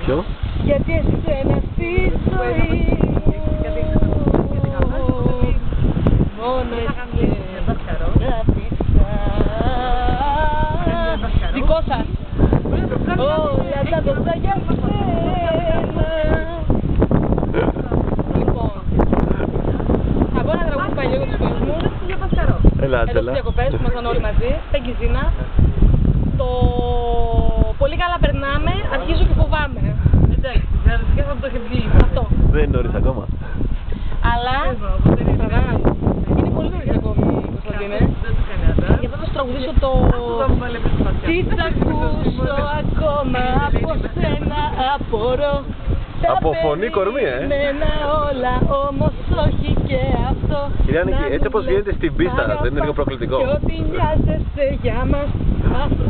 Ποιο? Γιατί εσένα στη ζωή μόνο εσένα δικό σας όλα τα δόσα για σένα. Λοιπόν, θα πω ένα τραγούδι παλιό για τους φίλους μου. Εδώ στις διακοπές που ήμασταν όλοι μαζί, Πεγκιζίνα. Το πολύ καλά περνάμε, αρχίζω και φοβάμαι. Εντάξει, δεν θα το έχει βγει. Αυτό. Δεν είναι νωρίς ακόμα. Αλλά είναι πολύ νωρίς ακόμη, Κωνσταντίνε. Γι' αυτό θα σου τραγουδήσω το τι θα ακούσω ακόμα από σένα απορώ. Από φωνή κορμί, όλα, όμως όχι και αυτό. Κυρία Νίκη, έτσι όπως βγαίνετε στην πίστα, δεν είναι λίγο προκλητικό? Και ό,τι νοιάζεσαι για μας, αφού